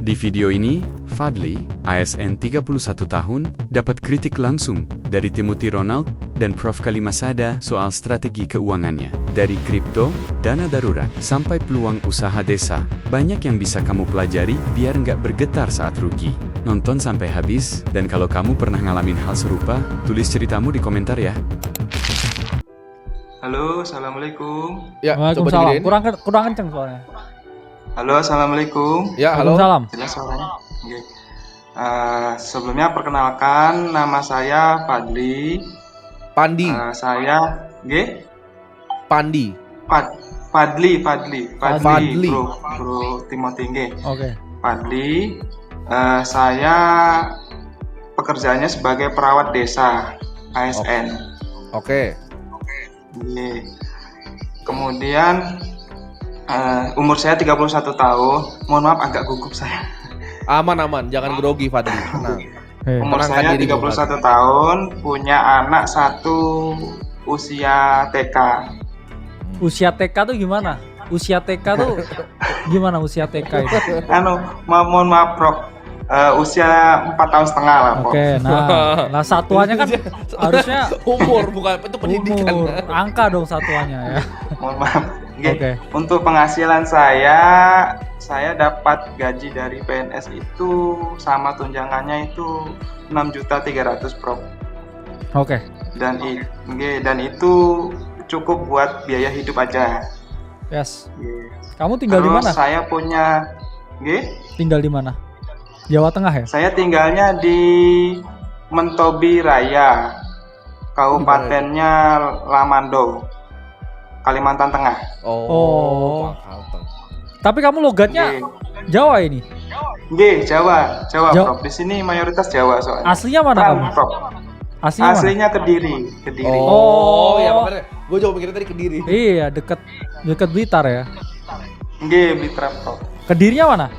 Di video ini, Fadli, ASN 31 tahun, dapat kritik langsung dari Timothy Ronald dan Prof. Kalimasada soal strategi keuangannya. Dari kripto, dana darurat, sampai peluang usaha desa, banyak yang bisa kamu pelajari biar nggak bergetar saat rugi. Nonton sampai habis, dan kalau kamu pernah ngalamin hal serupa, tulis ceritamu di komentar ya. Halo, assalamualaikum. Ya, Waalaikumsalam. Kurang kenceng soalnya. Halo, assalamualaikum. Ya, halo. Waalaikumsalam. Jelas suaranya? Oke. Sebelumnya perkenalkan, nama saya Fadli. Pandi. Saya, Pandi. Fadli, Fadli. Bro Timothy, Oke. Fadli. Saya pekerjaannya sebagai perawat desa, ASN. Oke. Nggih. Kemudian umur saya 31 tahun. Mohon maaf agak gugup saya. Aman, jangan grogi Fadli. Tenang. Umur Tenangkan saya dirimu, 31 tahun, punya anak satu usia TK. Usia TK tuh gimana? Usia TK tuh gimana usia TK itu? Mohon maaf, Prof. Usia 4 tahun setengah lah, Prof. Oke, nah satuannya kan harusnya Umur bukan itu pendidikan. umur, angka dong satuannya ya. Mohon maaf. Oke. Untuk penghasilan saya dapat gaji dari PNS itu sama tunjangannya itu 6.300.000, Prof. Oke. Dan itu cukup buat biaya hidup aja. Yes. Nggih. Kamu tinggal di Terus mana? saya punya, Tinggal di mana? Jawa Tengah ya? saya tinggalnya di Mentobi Raya, kabupatennya Lamando, Kalimantan Tengah. Oh. Tapi kamu logatnya Jawa ini? Jawa, Jawa. Prof. Di sini mayoritas Jawa soalnya. Aslinya mana kamu? Prof. Aslinya mana? Aslinya Kediri. Oh, ya makanya gue jauh mikirnya tadi Kediri. Iya, deket Blitar ya. Blitar, Prof. Kedirinya mana?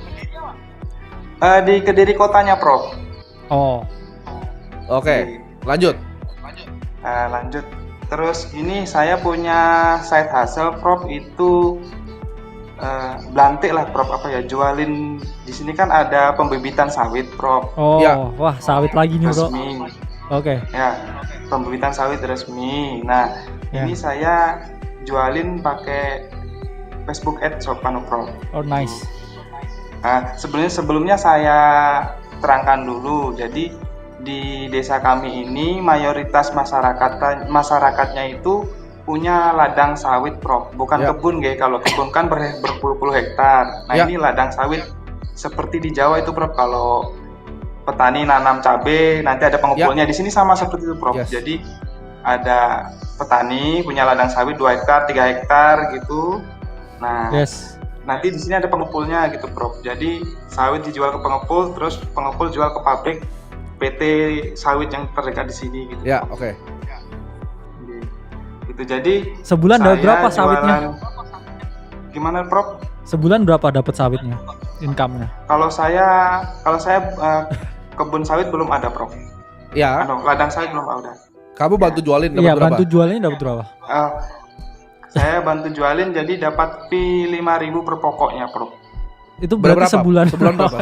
Di Kediri kotanya, Prof. Oh. Oke, lanjut. Lanjut. Terus ini saya punya side hustle, Prof. Itu belantik lah, Prof. Jualin di sini kan ada pembibitan sawit, Prof. Oh, Ya. wah sawit lagi nih bro. Resmi. Oke. Ya, pembibitan sawit resmi. Nah, Ya. ini saya jualin pakai Facebook Ads, Prof. Oh nice. Nah, sebelumnya saya terangkan dulu. Jadi di desa kami ini mayoritas masyarakatnya itu punya ladang sawit, Prof. Bukan Ya. kebun, Kalau kebun kan berpuluh-puluh hektar. Nah, Ya. ini ladang sawit seperti di Jawa itu, Prof. Kalau petani nanam cabai, nanti ada pengepulnya. Di sini sama seperti itu, Prof. Yes. Jadi ada petani punya ladang sawit 2 hektar, 3 hektar gitu. Nah, Yes. nanti di sini ada pengepulnya gitu, Prof. Jadi sawit dijual ke pengepul, terus pengepul jual ke pabrik PT sawit yang terdekat di sini gitu. Ya, oke. Gitu. Jadi Sebulan dapat saya berapa sawitnya? Gimana, Prof? Sebulan berapa dapat sawitnya? Income-nya? Kalau saya kebun sawit belum ada, Prof. Ya, Ladang sawit belum ada. kamu bantu jualin dapat Iya, berapa? bantu jualnya dapat berapa? Saya bantu jualin jadi dapat fee 5.000 per pokoknya, Prof. Itu berarti sebulan. Sebulan berapa?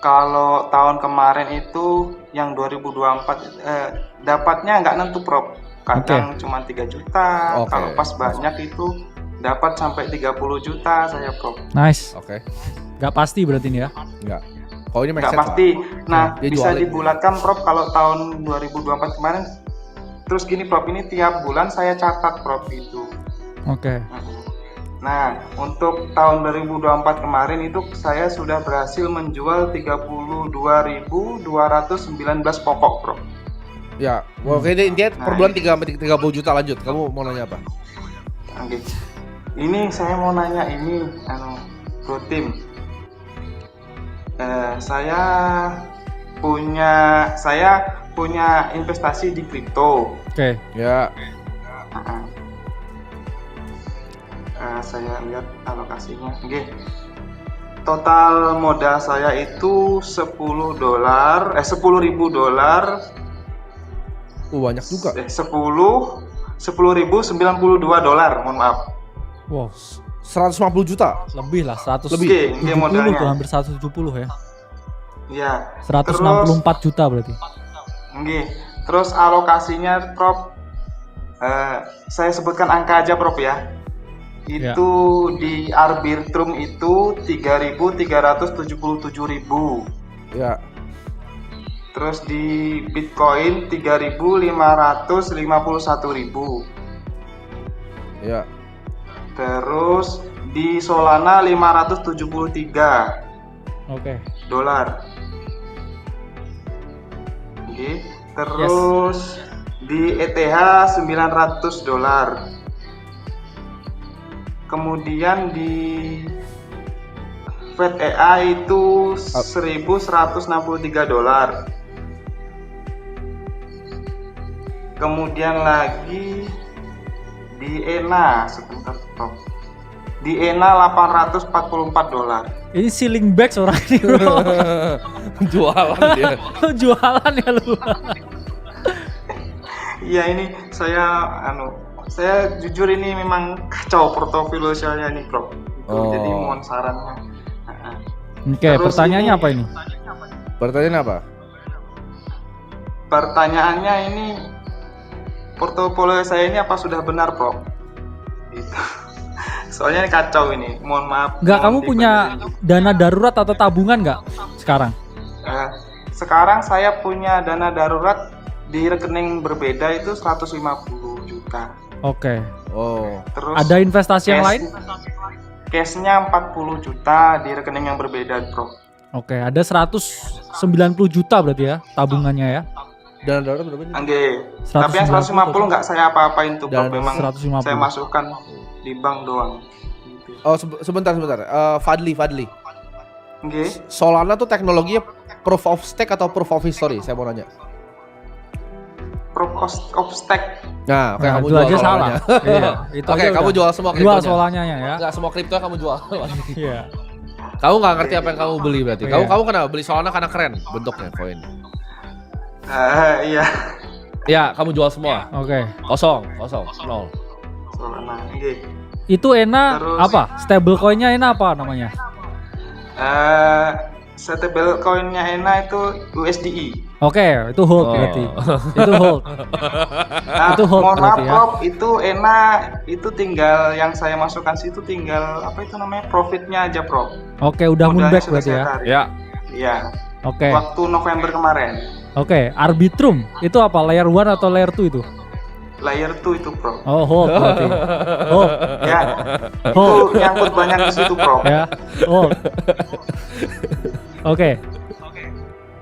Kalau tahun kemarin itu yang 2024 dapatnya nggak nentu, Prof. Kadang cuma 3 juta. Oke. Kalau pas banyak itu dapat sampai 30 juta saya, Prof. Nice. Oke. Gak pasti berarti ini ya? Enggak. Kalau ini make Nggak sense pasti. Nah, Dia bisa jualin. dibulatkan, Prof. Kalau tahun 2024 kemarin. Terus gini, Prof. Ini tiap bulan saya catat, Prof. Itu. Oke. Nah, untuk tahun 2024 kemarin itu saya sudah berhasil menjual 32.219 pokok, Prof. Ya, oke deh, intinya per Nah, bulan 30 juta. Lanjut. Kamu mau nanya apa? Oke. Ini saya mau nanya ini, Bro Tim. Saya punya investasi di kripto. Oke. Ya. Saya lihat alokasinya. Oke. Total modal saya itu $10.000. Banyak juga. $10.092, mohon maaf. Wow. 150 juta. Lebih lah, 170 Lebih modalnya. tuh, hampir 170 ya. Iya. 164 juta berarti. Nggih. Terus alokasinya Prof, saya sebutkan angka aja Prof ya. Itu di Arbitrum itu 3.377.000. Ya. Terus di Bitcoin 3.551.000. Ya. Terus di Solana 573 Oke. dolar. Oke. Terus di ETH 900 dolar. Kemudian di FedEA itu 1.163 dolar. Kemudian lagi di ENA, sebentar Prof. Di ENA 844 dolar. Ini ceiling bags orang ini bro. Jualan dia. Jualan ya lu. Iya ini saya jujur ini memang kacau portofolio saya nih Prof. Oh. Jadi mohon sarannya. Oke, Terus pertanyaannya ini- apa ini? Pertanyaan apa? Pertanyaannya ini portofolio saya ini apa sudah benar Prof? Gitu. Soalnya ini kacau ini. Mohon maaf. Enggak, mohon kamu punya dibenerin. dana darurat atau tabungan nggak sekarang? Sekarang saya punya dana darurat di rekening berbeda itu 150 juta. Oke. Oh. Terus Ada investasi yang lain? Cashnya 40 juta di rekening yang berbeda, Bro. Oke, ada 190 juta berarti ya tabungannya ya. Dana darurat berapa nih? Angge. Tapi yang 150 nggak saya apa-apain tuh, Bro. Dan Memang 150. saya masukkan di bank doang. Gitu. Oh, sebentar. Fadli. Angge. Solana tuh teknologinya proof of stake atau proof of history? Saya mau nanya. Proof of stake. Nah, oke, Nah, kamu itu jual aja salah. Solana. Iya, itu Oke, aja kamu udah. jual semua Jual kriptonya. solanya ya. Enggak, semua kripto kamu jual. Iya. Kamu nggak ngerti apa yang kamu beli berarti. Iya. Kamu kenapa beli Solana karena keren bentuknya koin. Iya. Ya, kamu jual semua. Oke. Kosong, nol. Solana. Angge. Itu ENA Terus- apa? Stable coinnya ENA apa namanya? Stable coinnya ENA itu USDI. Oke, itu hold Oh. berarti. Itu hold. Nah, Itu hold mohon maaf berarti ya. Prof, itu ENA itu tinggal yang saya masukkan situ tinggal apa itu namanya profitnya aja Prof. Oke, udah Modalnya moonback sudah berarti saya ya. tarik. Ya. Iya. Oke. Waktu November kemarin. Oke, Arbitrum itu apa? Layer 1 atau layer 2 itu? Layer 2 itu Prof. Oh, hold berarti. Hold. Ya. Itu nyangkut banyak di situ Prof. Ya. Hold. Oke.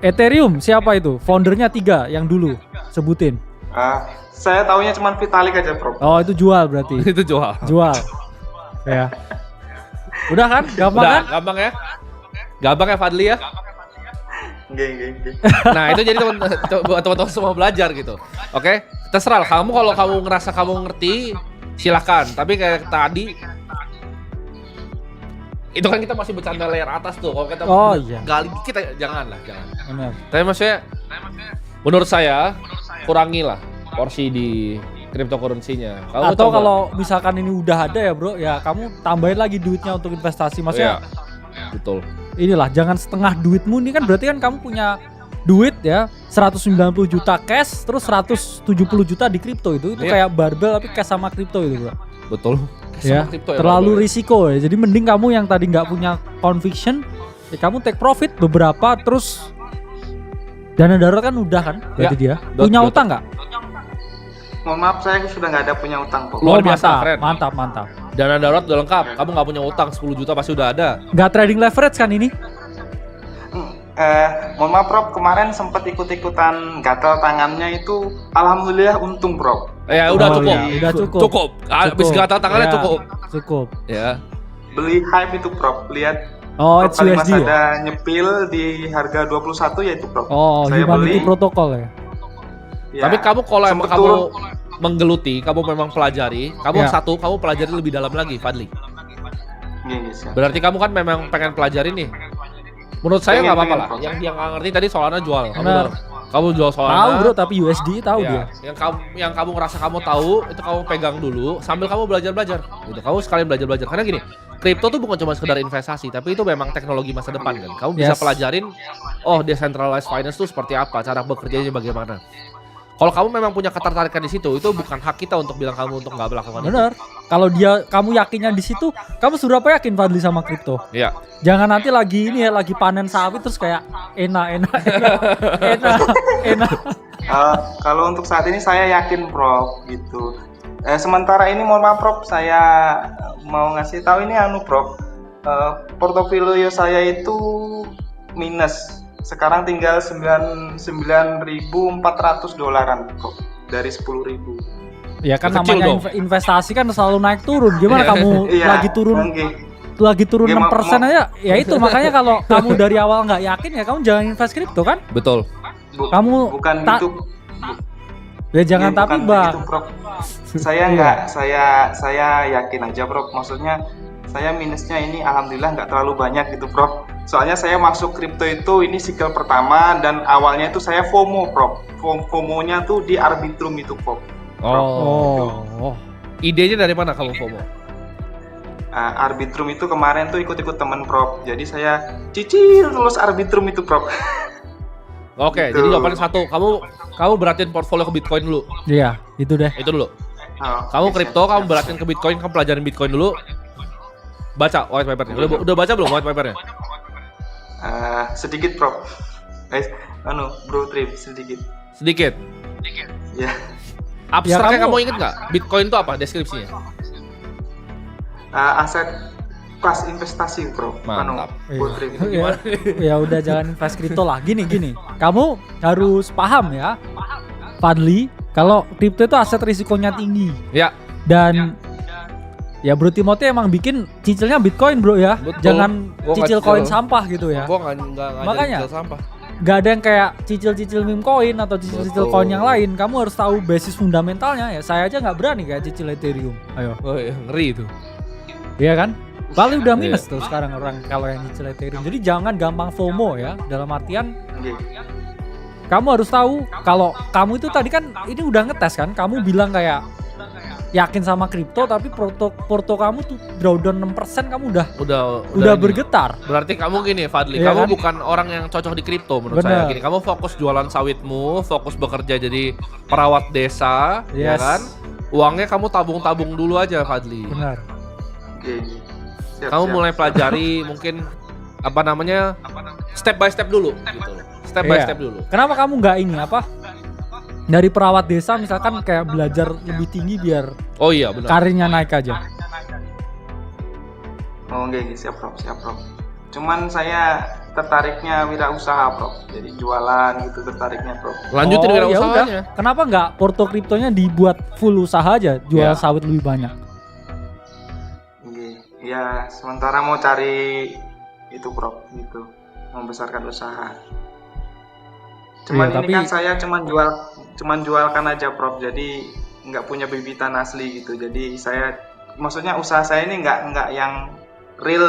Ethereum siapa itu? Foundernya 3 yang dulu sebutin. Saya taunya cuma Vitalik aja Prof. Oh, itu jual berarti. Itu jual. Jual. Ya. Udah kan? Gampang Udah, kan? gampang ya? Gampang ya Fadli ya? Nggih. Nah, itu jadi teman-teman semua belajar gitu. Oke? Terserah kamu, kalau kamu ngerasa kamu ngerti, silakan. Tapi kayak tadi itu kan kita masih bercanda layer atas tuh. Kalau kita Oh, iya. gali kita jangan. Benar. Tapi maksudnya menurut saya kurangilah porsi di cryptocurrency-nya. Kamu Atau coba. kalau misalkan ini udah ada ya bro, ya kamu tambahin lagi duitnya untuk investasi. Maksudnya Iya. Betul. inilah, jangan setengah duitmu. Ini kan berarti kan kamu punya duit ya 190 juta cash, terus 170 juta di kripto. Itu Iya. kayak barbel tapi cash sama kripto itu bro. Betul. Ya, Sama kripto terlalu Bang. risiko ya. Jadi mending kamu yang tadi nggak punya conviction, ya kamu take profit beberapa, terus dana darurat kan udah kan berarti dia. Punya udah. utang nggak? Mohon maaf saya sudah nggak ada punya utang Prof. Luar biasa, mantap, keren. mantap. Dana darurat udah lengkap. Kamu nggak punya utang 10 juta pasti udah ada. Nggak trading leverage kan ini? Mohon maaf Prof, kemarin sempat ikut-ikutan gatal tangannya itu alhamdulillah untung Prof. Ya udah Oh, cukup. iya, udah cukup. Cukup. Habis gatal tangannya Ya, cukup. Cukup. Ya. Beli hype itu Prof, lihat Oh, Prof kali HUSD ya? ada nyepil di harga 21 ya itu Prof. Oh, Saya humanity beli. protokol ya. Ya, Tapi kamu kalau emang sempet kamu turun. menggeluti, kamu memang pelajari, kamu Ya. kamu pelajari lebih dalam lagi, Fadli. Gini, siap. Berarti kamu kan memang pengen pelajari nih. Menurut saya Pengen, nggak apa-apa pengen, lah. Prof. Yang dia nggak ngerti tadi Solana jual. Kamu Benar. udah- Kamu jual Solana. Tahu bro, tapi USD tahu dia. Yang kamu ngerasa kamu tahu itu kamu pegang dulu sambil kamu belajar gitu. Kamu sekalian belajar karena gini, kripto tuh bukan cuma sekedar investasi, tapi itu memang teknologi masa depan kan. Kamu bisa pelajarin decentralized finance tuh seperti apa, cara bekerjanya bagaimana. Kalau kamu memang punya ketertarikan di situ, itu bukan hak kita untuk bilang kamu untuk nggak melakukan. Bener. Kalau kamu yakinnya di situ, kamu sudah apa yakin Fadli sama kripto? Iya. Jangan nanti lagi panen sawit terus kayak enak. Kalau untuk saat ini saya yakin Prof gitu. Sementara ini mohon maaf Prof, saya mau ngasih tahu ini Prof. Portofolio saya itu minus. Sekarang tinggal 9.400 dolaran Prof, dari 10.000. Ya kan Kecil namanya investasi kan selalu naik turun. Gimana kamu lagi turun 6% aja? Ya itu makanya kalau kamu dari awal nggak yakin ya kamu jangan invest kripto kan? Betul. Kamu bukan gitu. Ya jangan tapi Bang. Gitu, Prof. Saya yakin aja Prof. Maksudnya saya minusnya ini alhamdulillah nggak terlalu banyak gitu Prof. Soalnya saya masuk kripto itu ini cycle pertama dan awalnya itu saya FOMO Prof. FOMO-nya tuh di Arbitrum itu Prof. Idenya dari mana kamu FOMO? Arbitrum itu kemarin tuh ikut-ikut teman Prof. Jadi saya cicil terus Arbitrum itu Prof. Oke, jadi jawabannya satu. Kamu beratin portfolio ke Bitcoin dulu. Iya, itu deh. Itu dulu. Kamu kripto, kamu beratin ke Bitcoin, kamu pelajarin Bitcoin dulu. Baca white papernya. Udah baca belum white papernya? Sedikit Prof. Bro Trip sedikit. Ya. Abstraknya kamu inget nggak? Bitcoin itu apa deskripsinya? Aset kelas investasi Prof. Mantap. Bro Trip. Ya udah jangan invest kripto lah. Gini. Kamu harus paham ya, Fadli, kalau kripto itu aset risikonya tinggi. Ya. Dan ya Bro Timothy emang bikin cicilnya Bitcoin bro ya. Betul. Jangan Gua cicil nggak koin cicil. sampah gitu ya. Gua nggak Makanya. cicil sampah. Gak ada yang kayak cicil-cicil meme coin atau cicil-cicil Betul. koin yang lain. Kamu harus tahu basis fundamentalnya ya. Saya aja nggak berani kayak cicil Ethereum. Ayo. Oh iya, ngeri itu. Iya kan? Bali udah Iya. minus tuh sekarang orang kalau yang cicil Ethereum. Jadi jangan gampang FOMO ya. Dalam artian kamu harus tahu kalau kamu itu tadi kan ini udah ngetes kan. Kamu bilang kayak yakin sama kripto tapi porto kamu tuh drawdown 6% kamu udah ini. bergetar. Berarti kamu gini Fadli, Iya kamu kan? bukan orang yang cocok di kripto menurut Bener. saya. Gini, kamu fokus jualan sawitmu, fokus bekerja jadi perawat desa, ya Yes. kan? Uangnya kamu tabung-tabung dulu aja Fadli. Benar. Kamu mulai pelajari mungkin apa namanya? Step by step dulu gitu loh. Step by Iya. step dulu. Kenapa kamu nggak ini apa? Dari perawat desa misalkan kayak belajar lebih tinggi biar Oh iya benar. karirnya naik aja. Siap Prof. Cuman saya tertariknya wirausaha Prof. Jadi jualan gitu tertariknya Prof. Lanjutin ya wirausahanya. udah. Kenapa nggak porto kriptonya dibuat full usaha aja, jual Iya. sawit lebih banyak? Ya sementara mau cari itu Prof gitu, membesarkan usaha. Cuman Iya, ini kan saya cuman jualkan aja Prof. Jadi nggak punya bibitan asli gitu. Jadi saya maksudnya usaha saya ini nggak yang real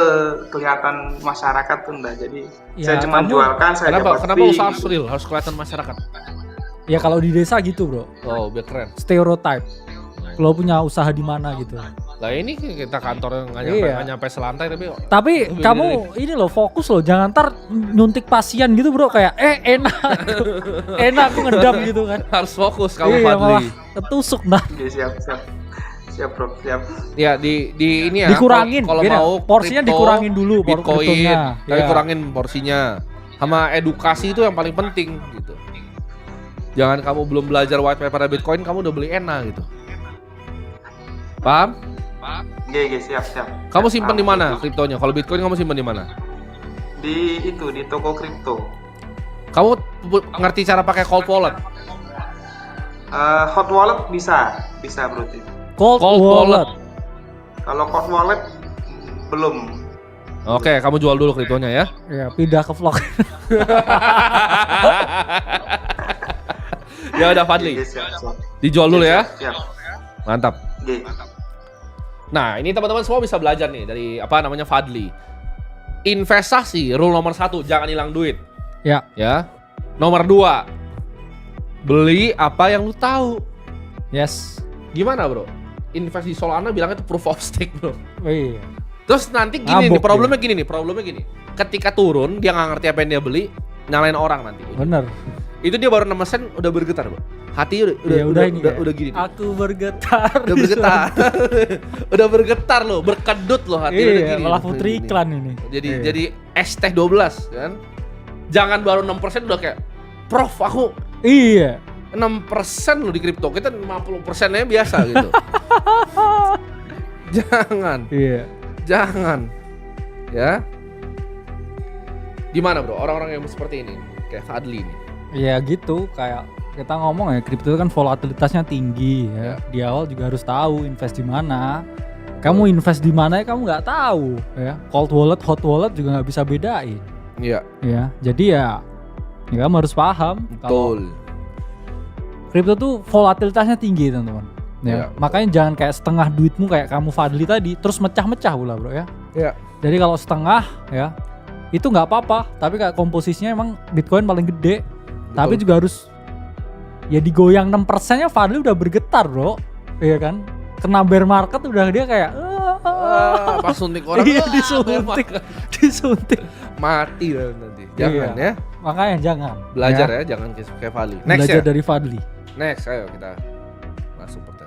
kelihatan masyarakat tuh enggak. Jadi Ya, saya cuma kamu- jualkan saya dapat Kenapa fee, usaha gitu. real harus kelihatan masyarakat? Ya kalau di desa gitu bro, Oh biar keren. stereotype. Kalau punya usaha di mana gitu. Lah ini kita kantor nggak Iya. nyampe selantai tapi Tapi Lebih kamu ini loh fokus loh, jangan ntar nyuntik pasien gitu bro kayak enak, enak aku ngedam gitu kan. harus fokus kamu Iya malah Fadli. ketusuk nah. Oke, siap Prof. Siap. Ya di ini ya. Dikurangin, kalau gini, mau porsinya kripto, dikurangin dulu, Bitcoin, kriptonya. tapi Iya. kurangin porsinya. Sama edukasi itu yang paling penting gitu. Jangan kamu belum belajar white paper Bitcoin kamu udah beli ENA gitu. Paham? Oke, siap. Kamu simpan di mana Itu. kriptonya? Kalau Bitcoin kamu simpan di mana? Di toko kripto. Kamu ngerti cara pakai cold wallet? Hot wallet bisa Bro Tim. Cold Cold wallet. wallet. Kalau hot wallet belum. Oke, kamu jual dulu kriptonya ya. Ya pindah ke vlog. Ya udah Fadli, Oke, siap. dijual dulu ya. Siap. Mantap. Oke. Nah, ini teman-teman semua bisa belajar nih dari apa namanya Fadli. Investasi rule nomor 1, jangan hilang duit. Ya. Ya. Nomor 2, Beli apa yang lu tahu. Yes. Gimana bro? Invest di Solana bilangnya itu proof of stake bro. Oh, iya. Terus nanti gini nih, Ngabok problemnya gini. Ketika turun, dia nggak ngerti apa yang dia beli, nyalain orang nanti. Bener. Itu dia baru 6 sen udah bergetar bro. Hati udah gini. Aku bergetar. Udah bergetar. Udah bergetar loh, berkedut loh hati udah Iya, gini. malah putri iklan ini. Jadi es teh 12 kan. Jangan baru 6% udah kayak Prof aku Iya. 6% loh di kripto, kita 50%-nya biasa gitu. Iya. Jangan. Ya. Gimana bro, orang-orang yang seperti ini, kayak Fadli nih. Ya gitu, kayak kita ngomong ya, kripto itu kan volatilitasnya tinggi ya. Ya. Di awal juga harus tahu invest di mana. Kamu invest di mana ya kamu nggak tahu ya. Cold wallet, hot wallet juga nggak bisa bedain. Iya. Ya, jadi ya kamu harus paham kalau Betul. kripto tuh volatilitasnya tinggi teman-teman. Ya. Ya, makanya jangan kayak setengah duitmu kayak kamu Fadli tadi terus mecah-mecah pula bro ya. Iya. Jadi kalau setengah ya itu nggak apa-apa, tapi kayak komposisinya emang Bitcoin paling gede. Tapi juga harus ya digoyang 6%-nya Fadli udah bergetar bro, iya kan? Kena bear market udah dia kayak Pas suntik orang iya disuntik mati lah nanti. Jangan Iya. ya. Makanya jangan Belajar ya, jangan kayak Fadli. Next belajar ya. dari Fadli. Next, ayo kita masuk pertanyaan.